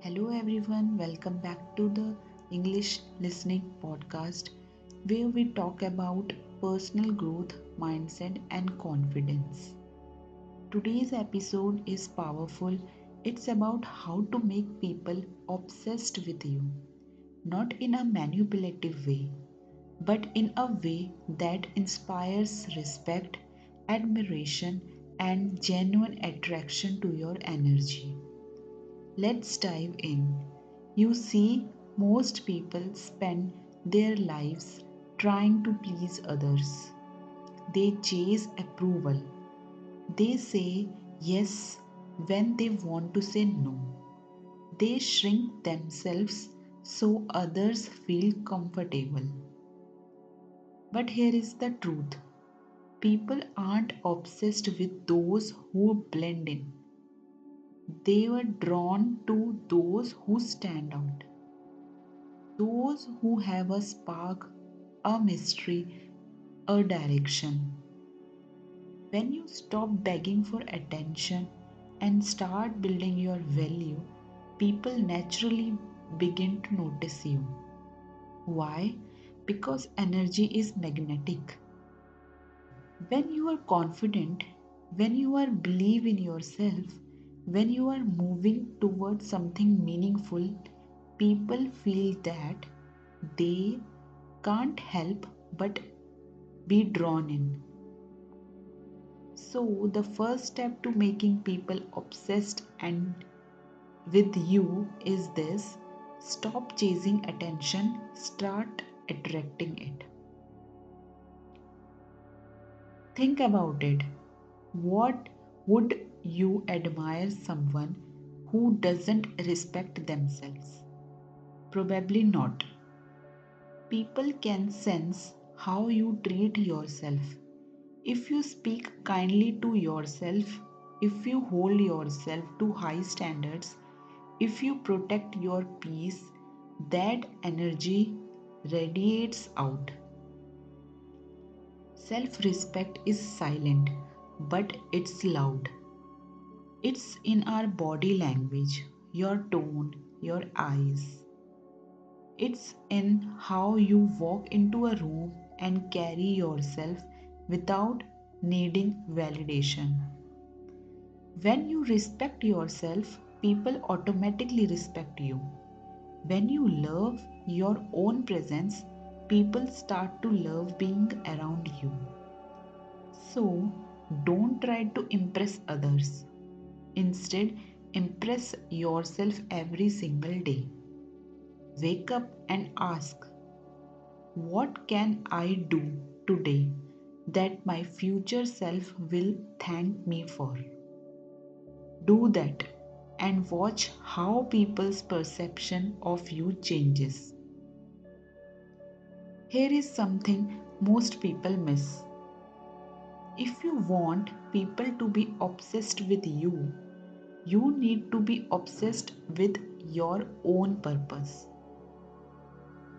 Hello everyone, welcome back to the English Listening Podcast where we talk about personal growth, mindset, and confidence. Today's episode is powerful. It's about how to make people obsessed with you, not in a manipulative way, but in a way that inspires respect, admiration, and genuine attraction to your energy. Let's dive in. You see, most people spend their lives trying to please others. They chase approval. They say yes when they want to say no. They shrink themselves so others feel comfortable. But here is the truth, people aren't obsessed with those who blend in, they were drawn to those who stand out. Those who have a spark, a mystery, a direction. When you stop begging for attention and start building your value, people naturally begin to notice you. Why? Because energy is magnetic. When you are confident, when you are believe in yourself, when you are moving towards something meaningful, people feel that they can't help but be drawn in. So, the first step to making people obsessed and with you is this: stop chasing attention, start attracting it. Think about it. What would you admire someone who doesn't respect themselves? Probably not. People can sense how you treat yourself. If you speak kindly to yourself, if you hold yourself to high standards, if you protect your peace, that energy radiates out. Self respect is silent, but it's loud. It's in our body language, your tone, your eyes. It's in how you walk into a room and carry yourself without needing validation. When you respect yourself, people automatically respect you. When you love your own presence, people start to love being around you. So, don't try to impress others. Instead, impress yourself every single day. Wake up and ask, what can I do today that my future self will thank me for? Do that and watch how people's perception of you changes. Here is something most people miss. If you want people to be obsessed with you, you need to be obsessed with your own purpose.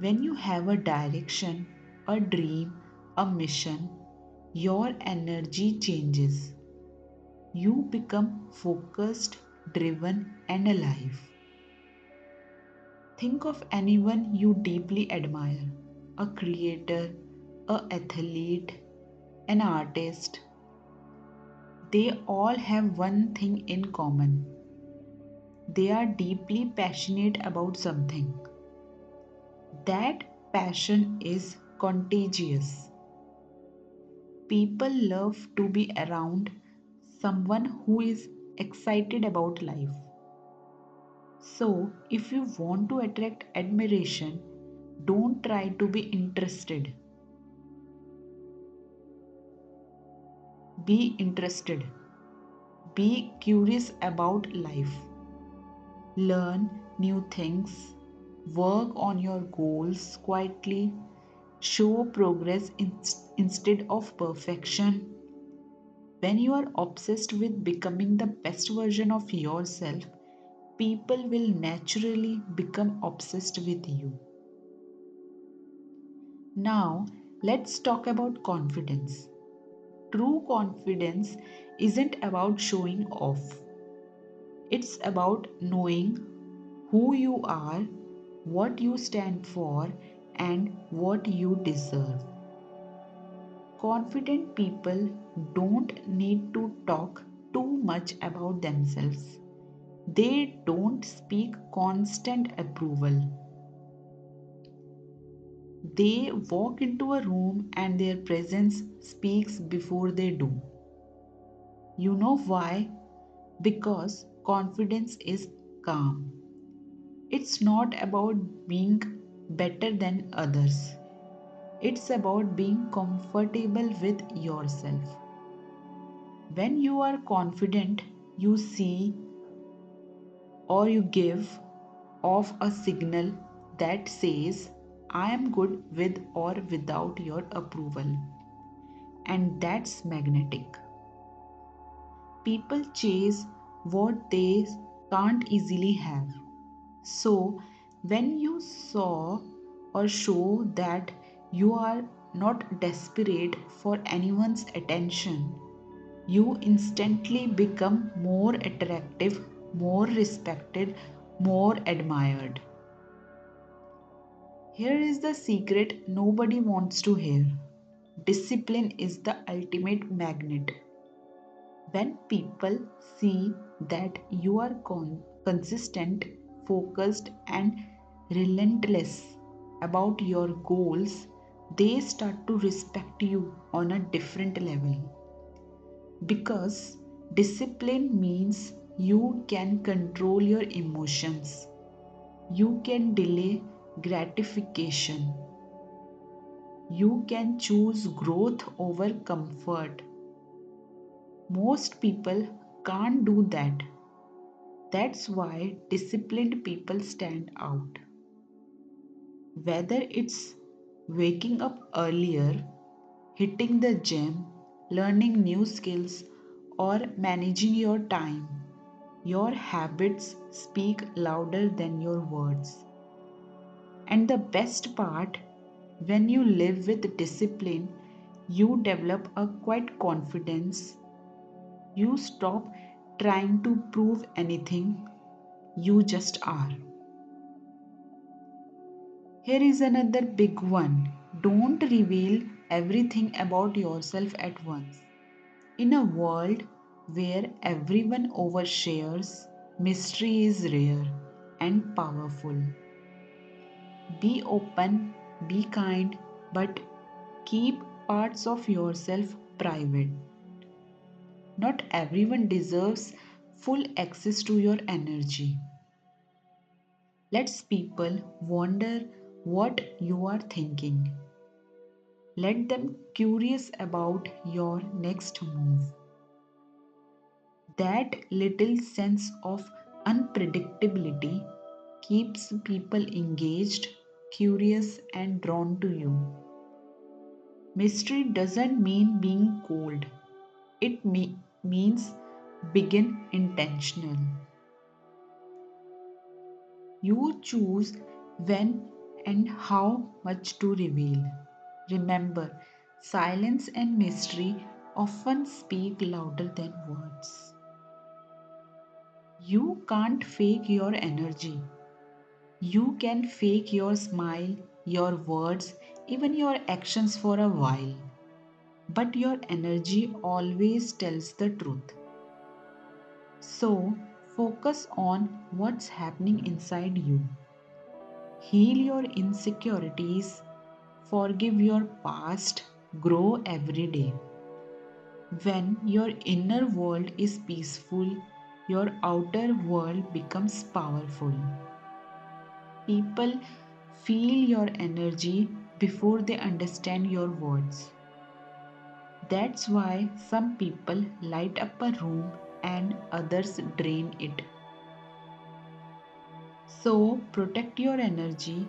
When you have a direction, a dream, a mission, your energy changes. You become focused, driven, and alive. Think of anyone you deeply admire: a creator, an athlete, an artist. They all have one thing in common: they are deeply passionate about something. That passion is contagious. People love to be around someone who is excited about life. So, if you want to attract admiration, don't try to be interested. Be interested. Be curious about life. Learn new things. Work on your goals quietly. Show progress instead of perfection. When you are obsessed with becoming the best version of yourself, people will naturally become obsessed with you. Now, let's talk about confidence. True confidence isn't about showing off, it's about knowing who you are, what you stand for, and what you deserve. Confident people don't need to talk too much about themselves. They don't speak constant approval. They walk into a room and their presence speaks before they do. You know why? Because confidence is calm. It's not about being better than others. It's about being comfortable with yourself. When you are confident, you see or you give off a signal that says, I am good with or without your approval. And that's magnetic. People chase what they can't easily have. So, when you saw or show that you are not desperate for anyone's attention, you instantly become more attractive, more respected, more admired. Here is the secret nobody wants to hear. Discipline is the ultimate magnet. When people see that you are consistent, focused, and relentless about your goals, they start to respect you on a different level. Because discipline means you can control your emotions, you can delay gratification, you can choose growth over comfort. Most people can't do that. That's why disciplined people stand out. Whether it's waking up earlier, hitting the gym, learning new skills, or managing your time, your habits speak louder than your words. And the best part, when you live with discipline, you develop a quiet confidence. You stop trying to prove anything, you just are. Here is another big one. Don't reveal everything about yourself at once. In a world where everyone overshares, mystery is rare and powerful. Be open, be kind, but keep parts of yourself private. Not everyone deserves full access to your energy. Let people wonder what you are thinking. Let them curious about your next move. That little sense of unpredictability keeps people engaged, curious, and drawn to you. Mystery doesn't mean being cold, it means begin intentional. You choose when and how much to reveal. Remember, silence and mystery often speak louder than words. You can't fake your energy. You can fake your smile, your words, even your actions for a while. But your energy always tells the truth. So, focus on what's happening inside you. Heal your insecurities, forgive your past, grow every day. When your inner world is peaceful, your outer world becomes powerful. People feel your energy before they understand your words. That's why some people light up a room and others drain it. So protect your energy,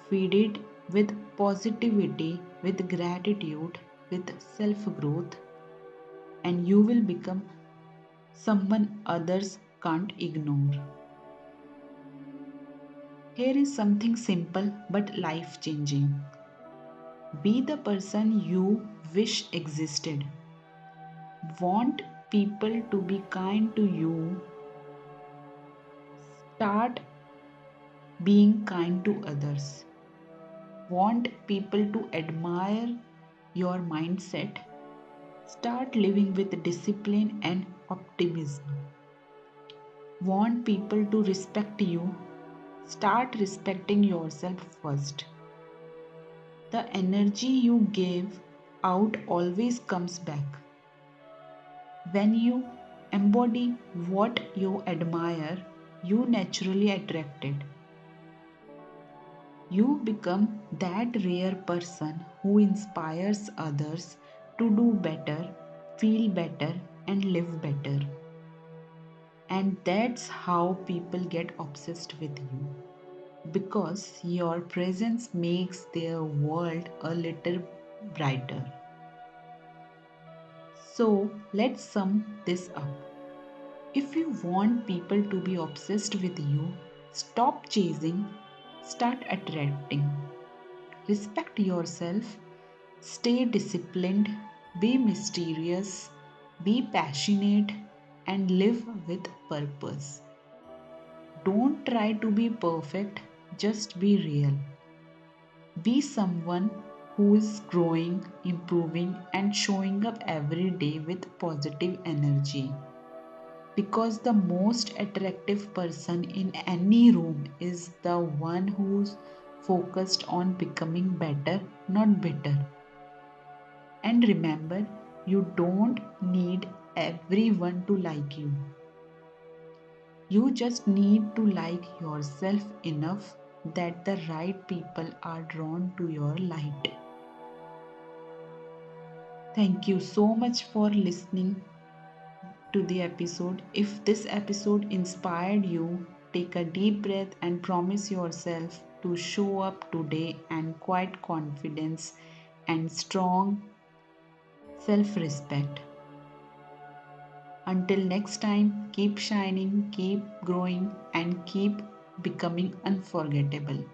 feed it with positivity, with gratitude, with self growth, and you will become someone others can't ignore. Here is something simple but life changing. Be the person you wish existed. Want people to be kind to you? Start being kind to others. Want people to admire your mindset? Start living with discipline and optimism. Want people to respect you? Start respecting yourself first. The energy you give out always comes back. When you embody what you admire, you naturally attract it. You become that rare person who inspires others to do better, feel better, and live better. And that's how people get obsessed with you. Because your presence makes their world a little brighter. So let's sum this up. If you want people to be obsessed with you, stop chasing, start attracting. Respect yourself, stay disciplined, be mysterious, be passionate, and live with purpose. Don't try to be perfect, just be real. Be someone who is growing, improving, and showing up every day with positive energy. Because the most attractive person in any room is the one who's focused on becoming better, not bitter. And remember, you don't need everyone to like you. You just need to like yourself enough that the right people are drawn to your light. Thank you so much for listening to the episode. If this episode inspired you, take a deep breath and promise yourself to show up today and quiet confidence and strong self respect. Until next time, keep shining, keep growing, and keep becoming unforgettable.